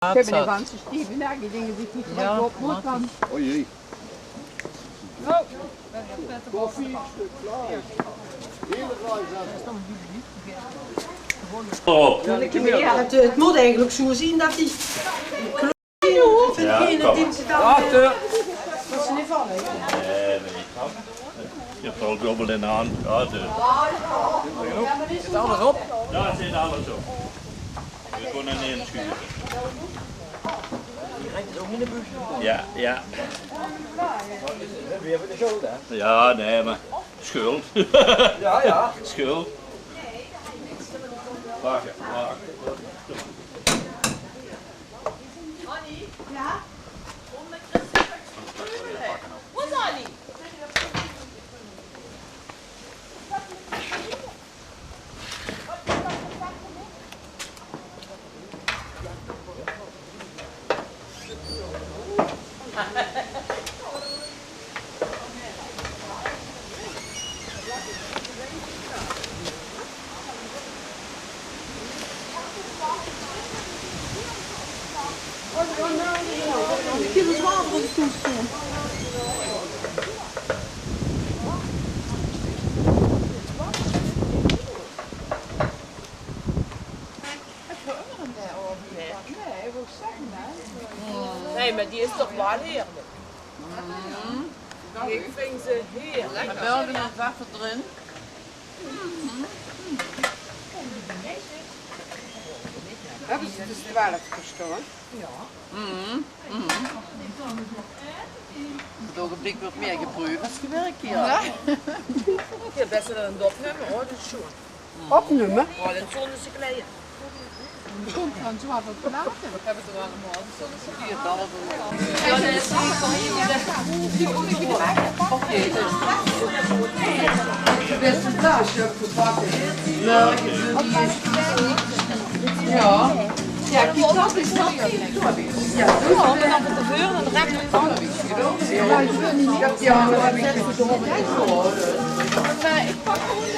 Ik heb een van zijn stief. Nou, die dingen die niet gelijk op moet dan. O jee. Oh. Koffie, stuk klaar. Heerlijk Ja, het moet eigenlijk zo zien dat die klopt van degene die ze dan... Dat ze niet vallen. Nee. Je hebt ook dubbel in de hand. Ja, Zit alles op? ja, het zit alles op. Je kon er niet in schuren. Ja, ja. We hebben de schuld, hè? Ja, nee, maar schuld. Ja, ja. Schuld. Wacht, wacht. Nee, maar die is toch wel heerlijk. Ik vind ze heerlijk. We belden nog water erin. Hebben ze dus 12 gestolen? Ja. Op het ogenblik wordt meer geproefd als gewerkt hier. Ja. Ja, best wel een dopnummer hoor, dat is zo. Opnummer? Al in zonnige kleden. Komt van zwaar platen. We hebben het er allemaal. Hier het allemaal. Ja, dat is Oké, dus. Het beste plaatje op te pakken. Nou, ja. Ja, kijk, dat is dat. Ja, dan met de veur en de rek met tanden. ik heb die andere heb ik gedronken gehouden. Ik pak gewoon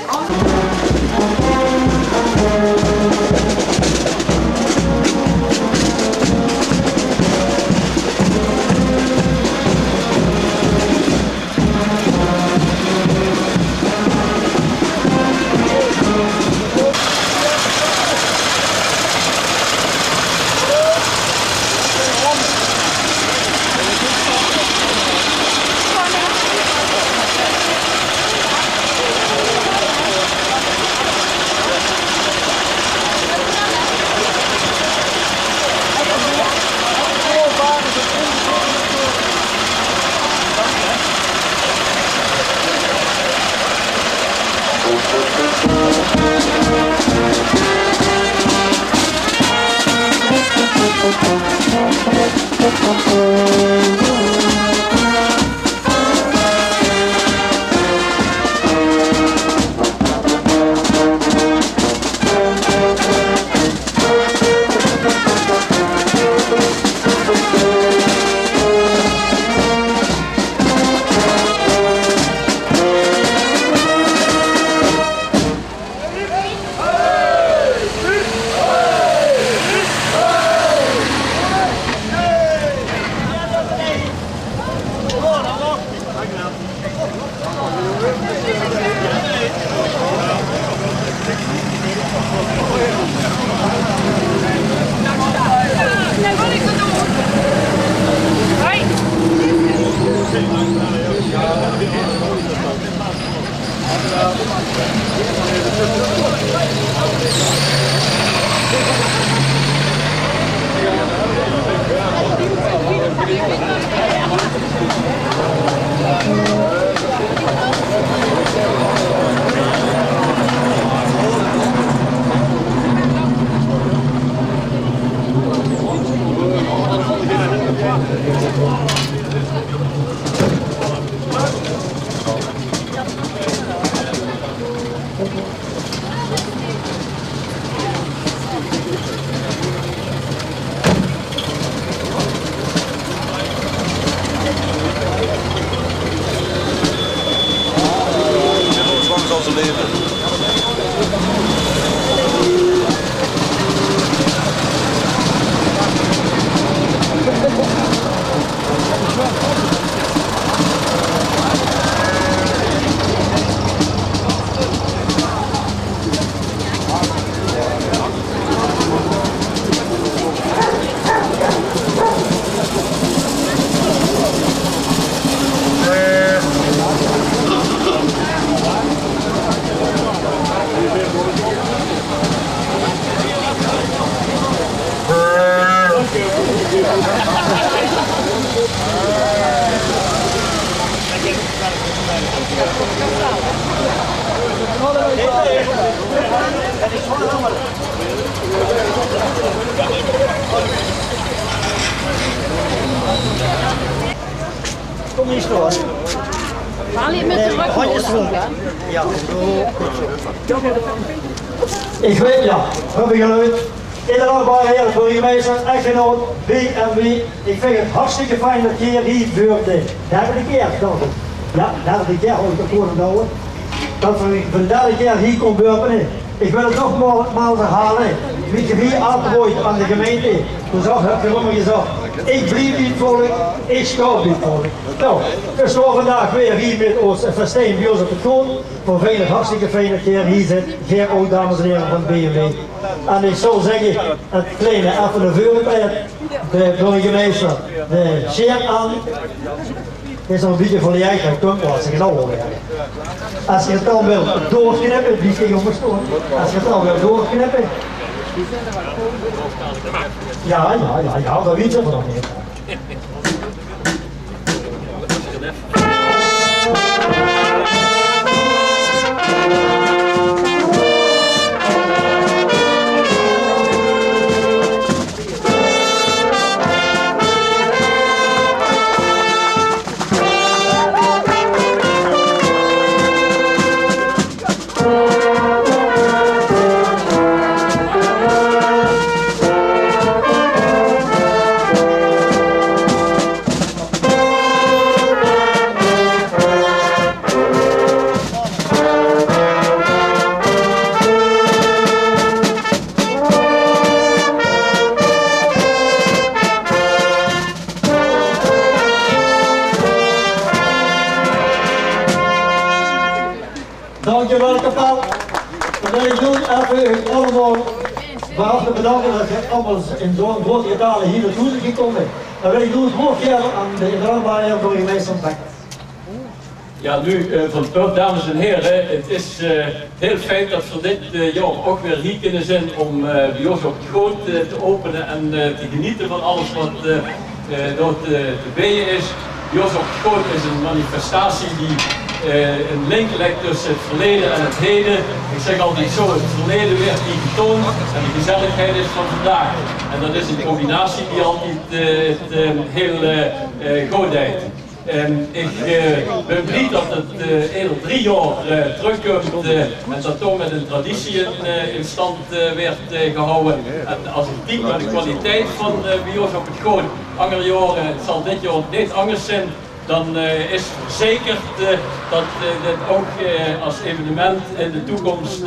Kom niet storen. Haal je met de rug Ja, zo. Ik weet, ja, heb ik geluid. Inderdaad, heer de burgemeester, echtgenoot, wie en wie. Ik vind het hartstikke fijn dat je hier beurt de derde keer, dacht ik. Ja, derde keer hoor ik het gewoon houden. Dat we voor de derde keer hier kon beurpen. Ik wil het nogmaals herhalen. Wie je hier aanbooit aan de gemeente, dus heb je gewoon gezegd. Ik blijf niet volk, ik stop niet volk. Nou, dus we vandaag weer hier met ons festijn bij ons op de toon. Voor veilig hartstikke fijn dat je hier zit. Geen ook dames en heren van BMW. En ik zou zeggen, het kleine even de vuurpijp, de burgemeester, de sheer aan. Het is nog een beetje voor de eigen kunt als ik het al hoor. Als je het dan wil doorknippen, die ging op stoel. Als je het dan wil doorknippen. Ja, dat weet je nog niet. Dankjewel kapel. Dat wil ik doen even u allemaal waarachtig bedanken dat je allemaal in zo'n grote getalen hier naartoe zijn gekomen. Dan wil ik doen het woord geven aan de inderdaad heer burgemeester Beck. Ja, nu van het punt, dames en heren, het is heel fijn dat we dit jaar ook weer hier kunnen zijn om bij ons op het Goot te openen en te genieten van alles wat door te bijen is. Bij ons op het Goot is een manifestatie die een link legt tussen het verleden en het heden. Ik zeg altijd zo, het verleden werd hier getoond en de gezelligheid is van vandaag. En dat is een combinatie die altijd heel goed deed. Ik ben blij dat het eerder 3 jaar terugkomt en dat toch met een traditie in stand werd gehouden. En als ik kijk naar de kwaliteit van bij ons op het Goot, andere jaren, het zal dit jaar niet anders zijn, dan is verzekerd dat dit ook als evenement in de toekomst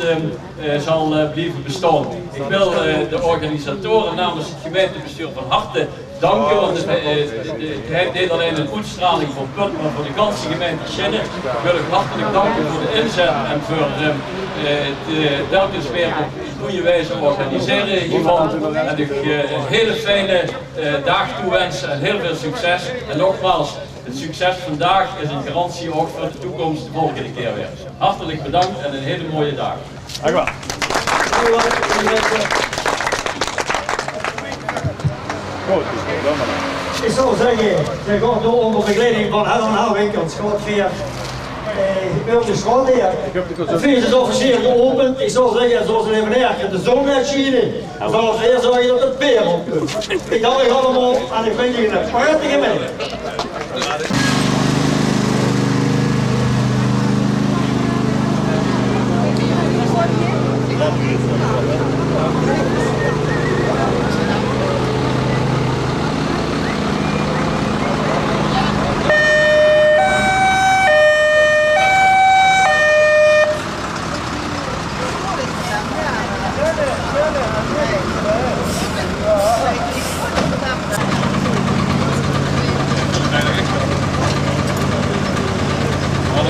zal blijven bestaan. Ik wil de organisatoren namens het gemeentebestuur van harte danken, want hij deed alleen een uitstraling voor Punt, maar voor de ganse gemeente Schinnen wil ik hartelijk danken voor de inzet en voor het telkens weer op een goede wijze organiseren hiervan. En ik een hele fijne dag toewensen en heel veel succes. En nogmaals, het succes vandaag is een garantie ook voor de toekomst de volgende keer weer. Hartelijk bedankt en een hele mooie dag. Dank u wel. Ik zou zeggen, je gaat door onder begeleiding van Helen Houwinkel, schoolveer. Gebeurt de schoolleer. Het feest is officieel geopend. Ik zou zeggen, zoals een evenaar, de zon gaat schijnen. Dan zal het weer zorgen dat het weer op kunt. Ik dank u allemaal en ik wens jullie een prettige middag.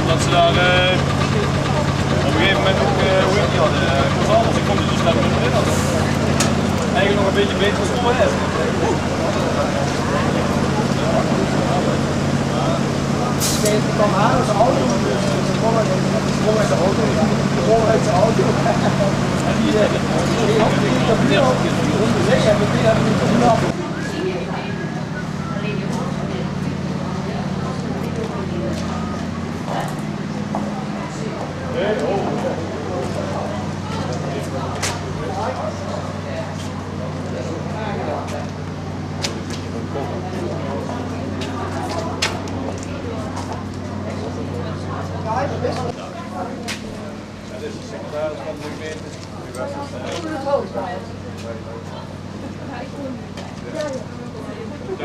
Omdat ze daar op een gegeven moment ook, hoe heet die hadden, consultancy komt dus daar in hadden. Eigenlijk nog een beetje beter gesproken is. Die kwam aan uit zijn auto, ze kwam uit zijn auto, ze kwam uit zijn auto. En die had niet op de zee, en die hebben niet op de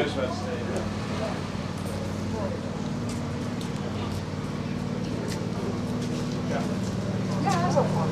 buswedstrijden. Ja, dat is ook goed.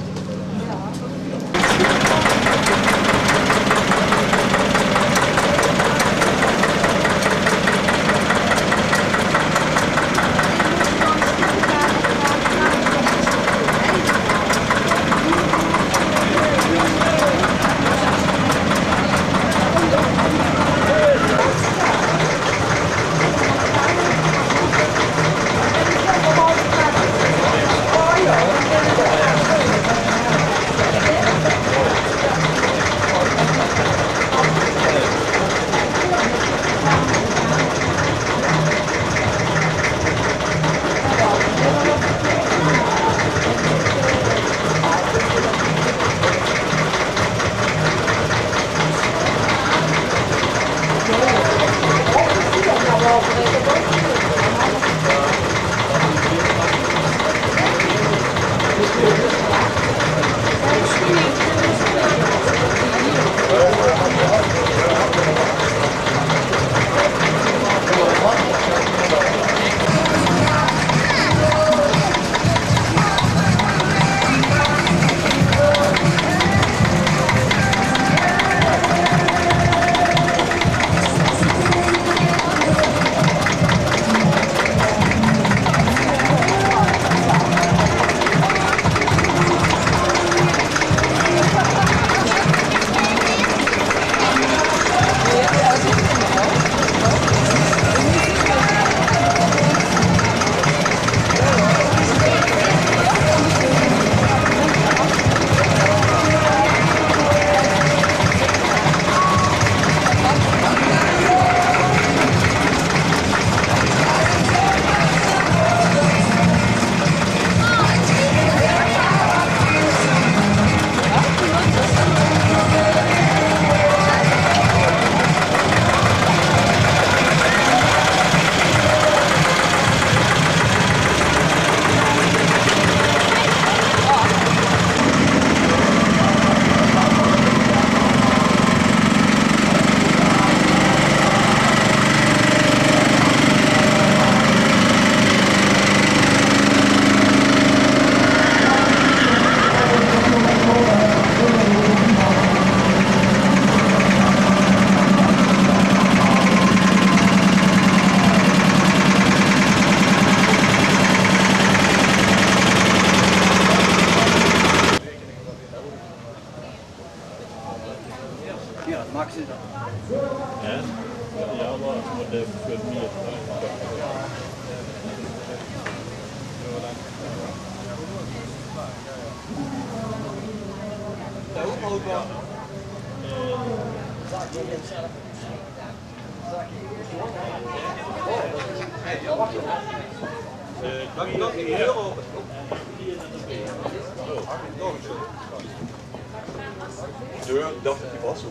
Deur, dacht ik die was zo.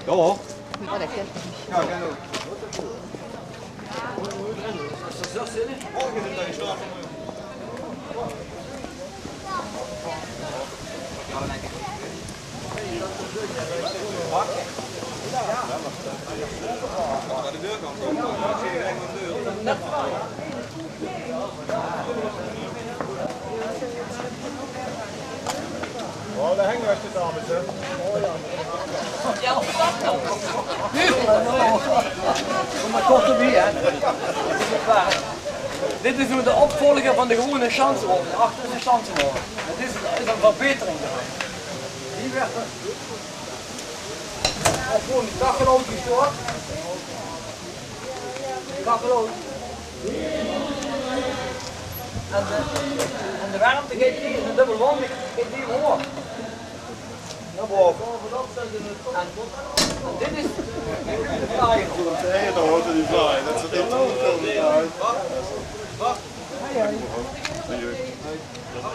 Ja hoor. Ja, ik kan ook. De deur kan komen. Ik zie alleen maar de deur. Oh, daar hangen we de dames, hè? Ja, op stap dan. Kom maar kort erbij, hè. Dit is nu de opvolger van de gewone chanceoven, de achterin chanceoven. Dit is een verbetering. Die werd gewoon die kacheloot gestoord. Kacheloot. En de warmte gaat hier, de dubbel wand gaat hier hoor. Naar boven. En dit is de flyer. Nee, dan hoort er die flyer. Dat is het internet. Wacht.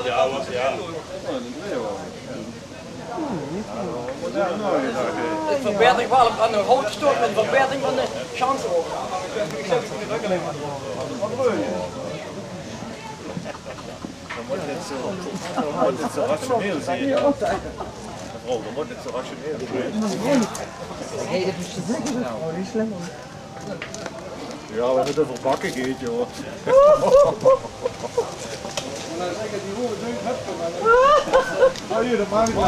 Ja, wat ja. Het verbetering wel aan de grote stoot met verbetering van de chansen over. Dan wordt dit zo rationeel zien. Oh, dan wordt het zo rationeel. Nee, dat is te snel. Oh, die is slim. Ja, we hebben het verbakken geet, joh. Nou hier, dat mag ik wel.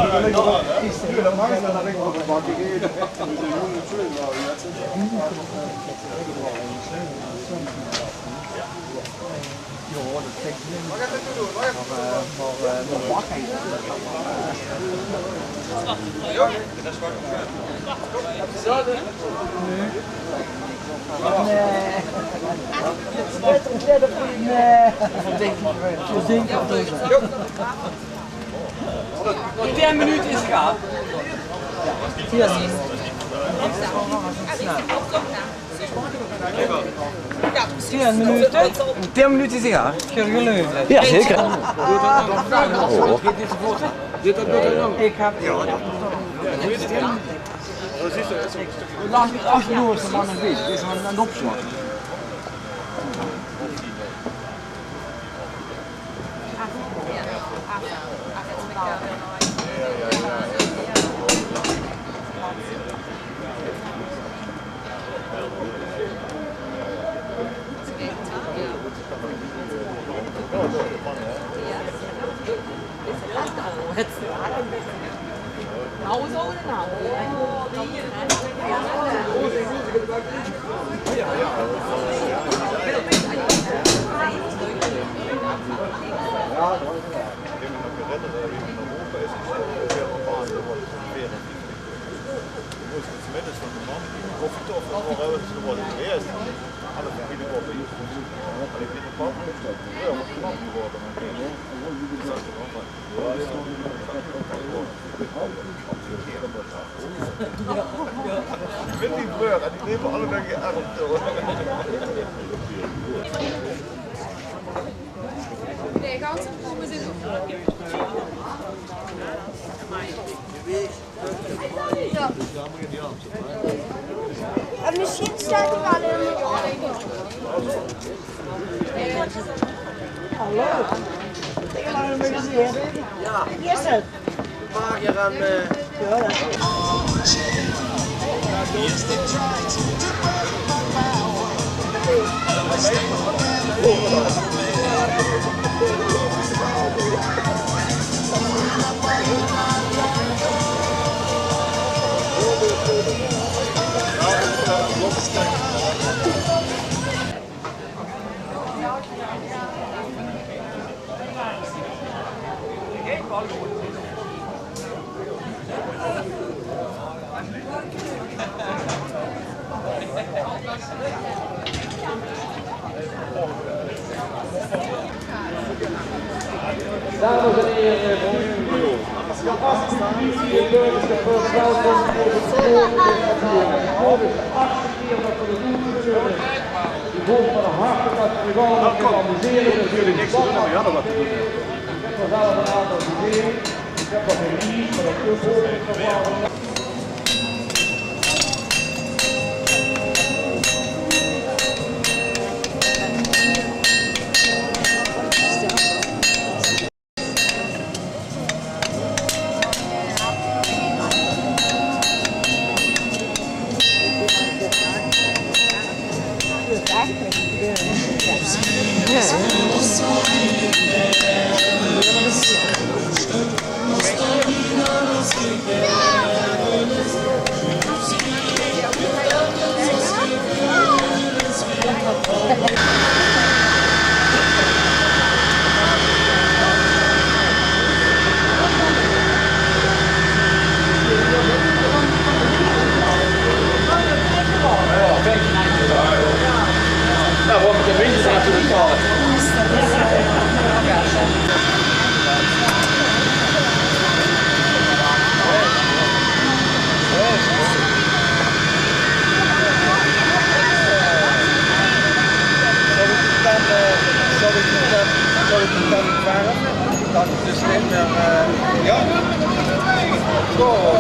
Dat mag ik wel, dat ik wel verbakken geet. Nog 10 minuten is het gaan. 10 minuten? 10 minuten is het gaan. Ja, zeker. Ik heb... Achterdoor is dan een beetje. Dit is een opslag. Nou is over nou. Ik vind die breur en die nemen alle mensen erg door. Nee, gaan ze komen zitten. En misschien staat hij wel in de Hallo. Ik heb hem gezien. Ja. Wie is het? Mag je aan... Dames en heren, de burgers de first welkom voor de sporen. Het is de 8e keer dat we de route zullen. De volk van de hartelijk te organiseren. Dus jullie niks te doen, maar we hadden wat te doen. Ik heb vanzelf een aantal ideeën. Ik heb nog een lief, maar dat is ook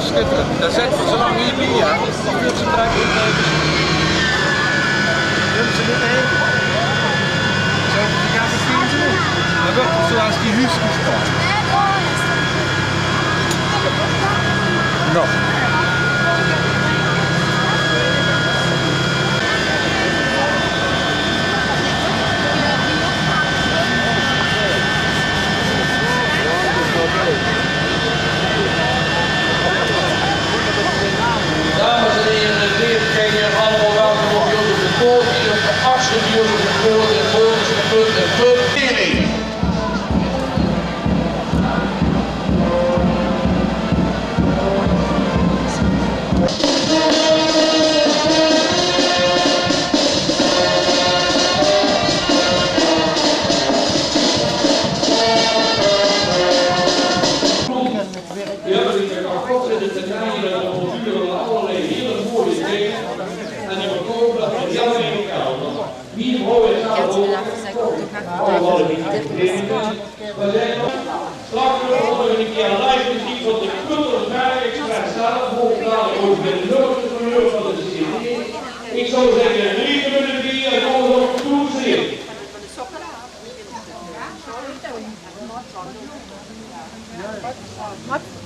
schitterend. Daar zet je zo lang niet meer. Ja. Veel te trekken. Willen ze dit heen? Zo, die gaan het zien doen. Dat wordt zoals die huisjes staan. Dames en heren, wereldkijkers, allemaal welkom op Jozef de Poort. Hier op de 8e Jozef de Poort in volgens de punt en puntering. Ik zou zeggen 3 minuten 4 en alles op toezien.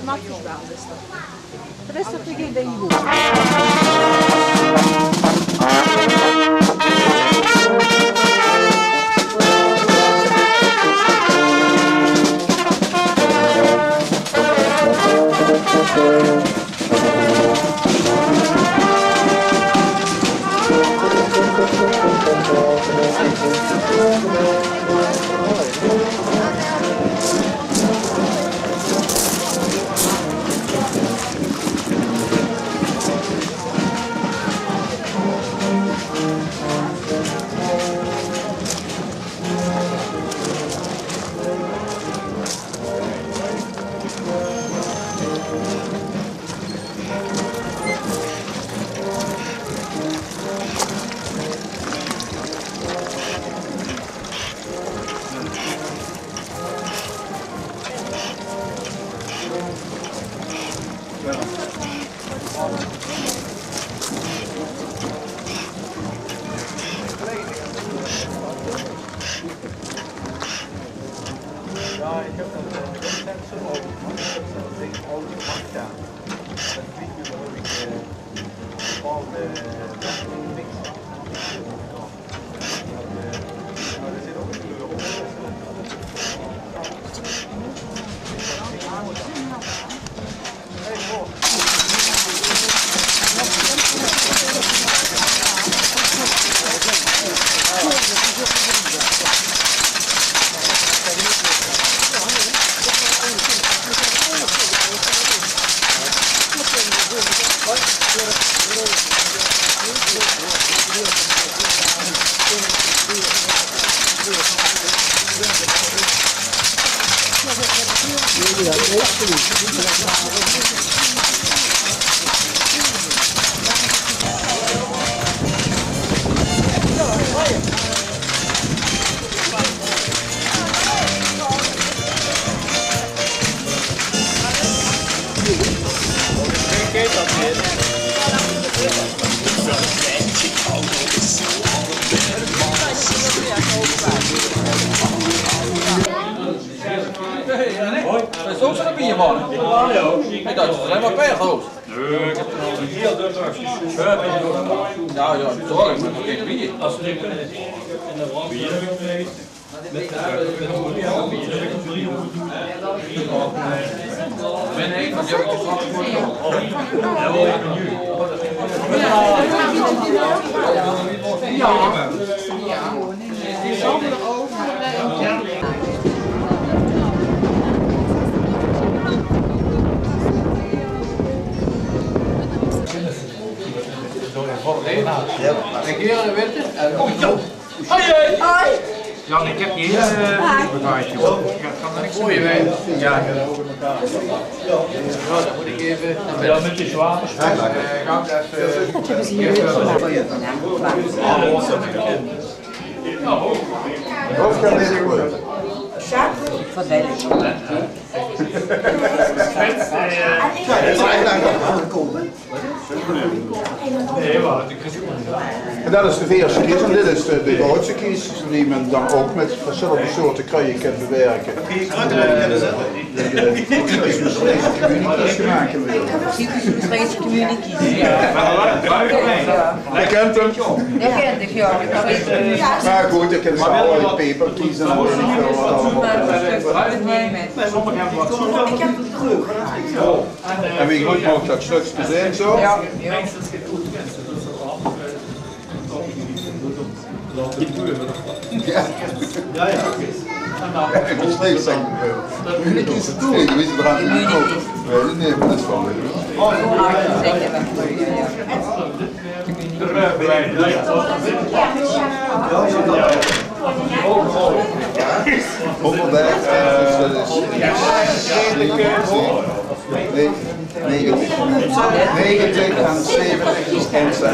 Mag je wel, is dat? Dat is toch de ding. Ja, ik heb dat net zo over. Dat ding oud in macht staan. Dat weet je waarom ik bepaalde niks. Maar er zit ook een kleur op. Zo zijn er bier, man. Ik dacht, ze zijn maar per hoofd. Nee, ik heb er al een heel druk uit. Ja, zorg, maar nog geen bier. Als we bier heb ik mee. Nee, want je hebt toch wat voor Ik hier de witte. Hoi! Ja, ik heb niet bagage. Ik kan er niks voor je weten. Ja, Dan moet ik even. Ja, met je zwaar. Dat hebben ze hier weer gemaakt. Hoofdkant is goed. Wat wel. En dat is de eerste kies en dit is de grootste kies die men dan ook met verschillende soorten kruiden kan bewerken. Typisch Maastrichtse communities gemaakt hebben. Typisch Maastrichtse communities. Je kent hem? Dat kent ik, ja. Maar goed, ik ken ze allerlei peperkies en weet ik veel wat allemaal. En wie goed mag dat stukje zijn zo? Ja. Ja. Ik moet steeds zeggen, ik is het toe, je weet het eraan niet goed. Nee, dat is wel leuk. Onderweg, dus dat is 90 en 70 en 60.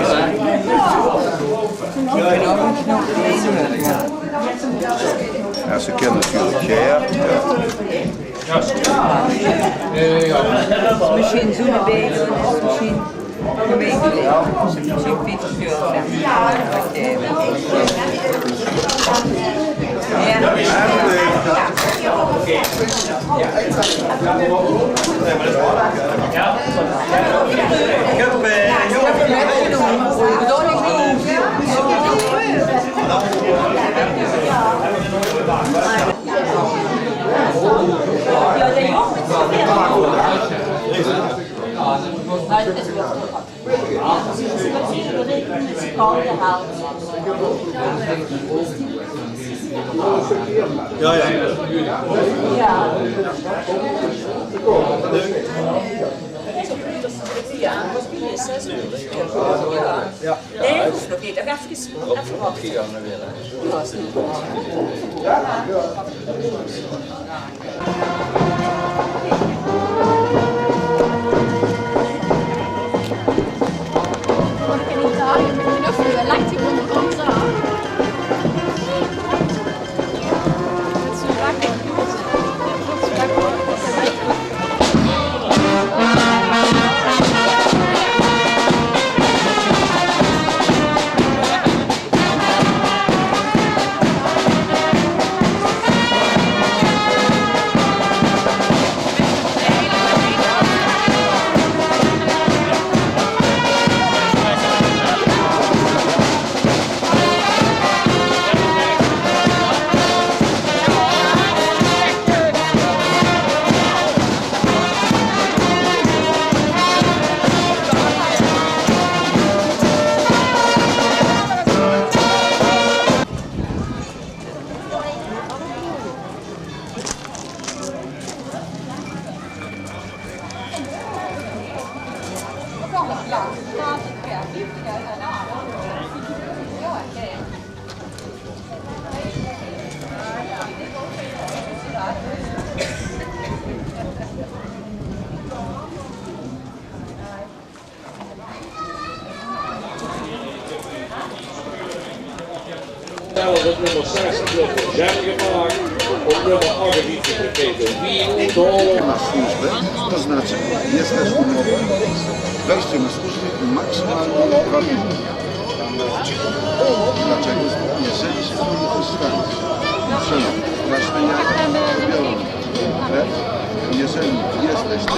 Ja, ze kennen natuurlijk Ger. Misschien zo'n beetje, misschien gemeentelijk, misschien Pietersburg. Ja. Nee, dat hoeft nog niet. Even wachten. In Italië met knuffelen, lijkt hij op de kant aan. Met zo'n lekker Dat nummer 60 wordt zijn gemaakt op nummer 48 gekeken. Wie door? To znaczy, jest też umowa, wejście na służbę maksymalnie 2 minuty. Dlaczego? Jeżeli się nie ustawisz, właśnie jak robią, jeżeli jesteś ty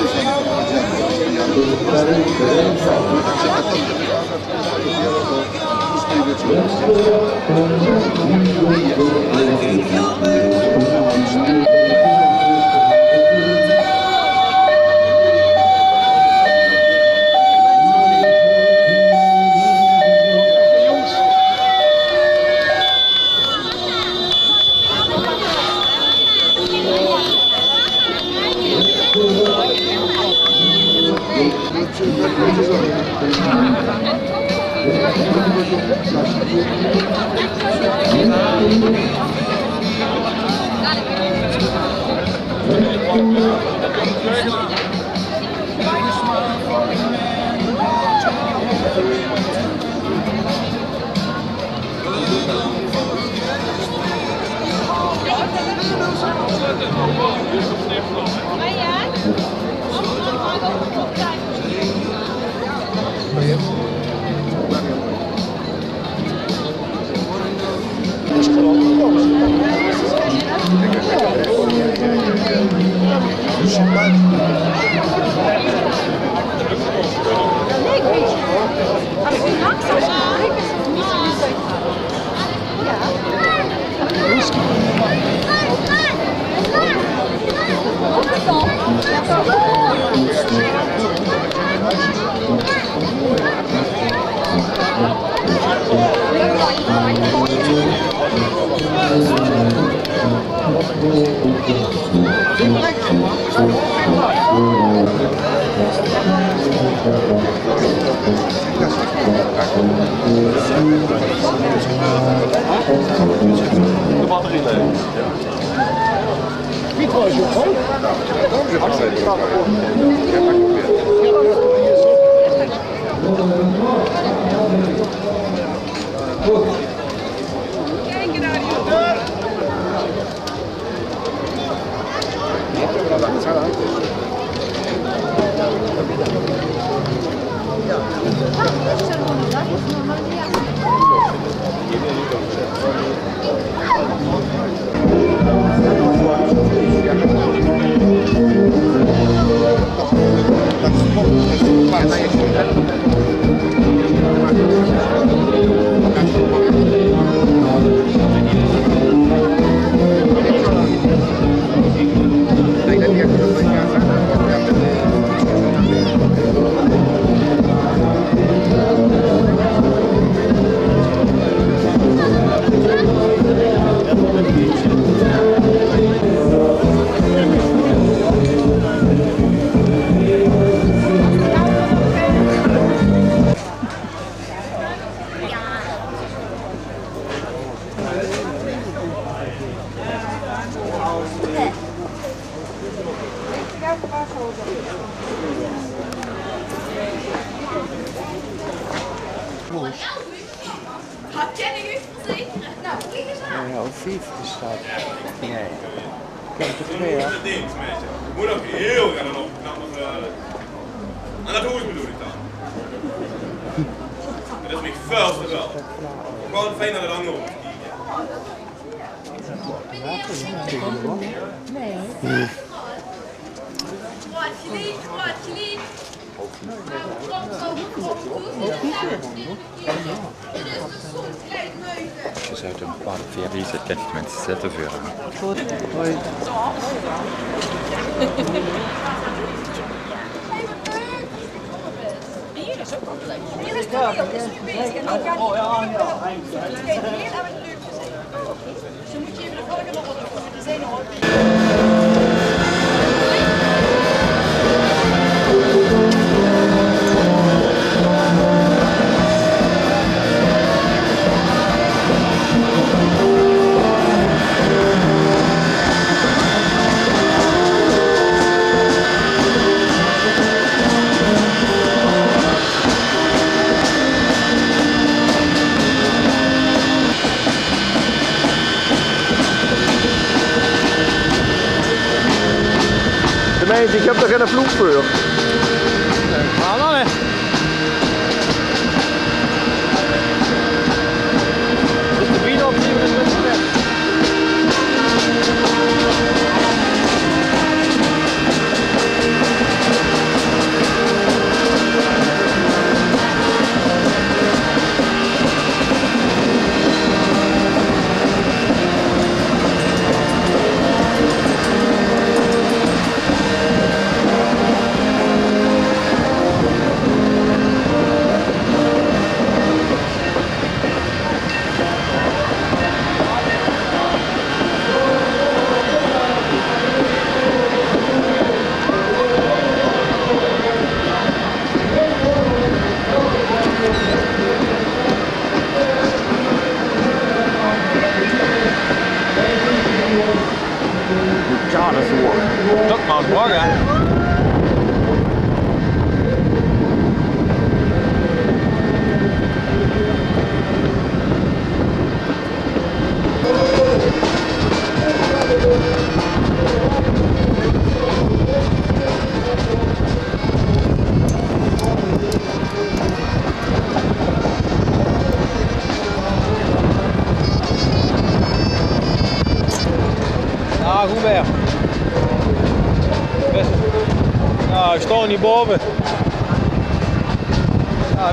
odpowiedzialny, także na to, żeby dopiero do 6 wieczoru. Ja, De batterie leeg. Micro is ook groot. Kijken naar die deur. Ken ik u verzekeren? Nou, kijk eens aan. Ja, hoe vief is dat? Nee. Ik heb het er twee, hè? Moet ook heel graag nog. En dat hoe bedoel ik dan? Dat is niet vuilste wel. Gewoon fijn dat het dan nog. Nee. Wat geliefd, wat geliefd. Je zou een bepaalde VRI zet, kent je mensen zetten voor. Goed, hoi. Hier is ook altijd. Hier is toch heel, is nu bezig. En ook aan die het heel erg leuk gezien. Dus dan moet je even de volgende nog wat doen. Die zijn er ook. Gemeente, ik heb er geen vloek voor. Ga dan, hè. Dus de bieden op die met de weg. weer. Ja, ik sta niet boven. Ja,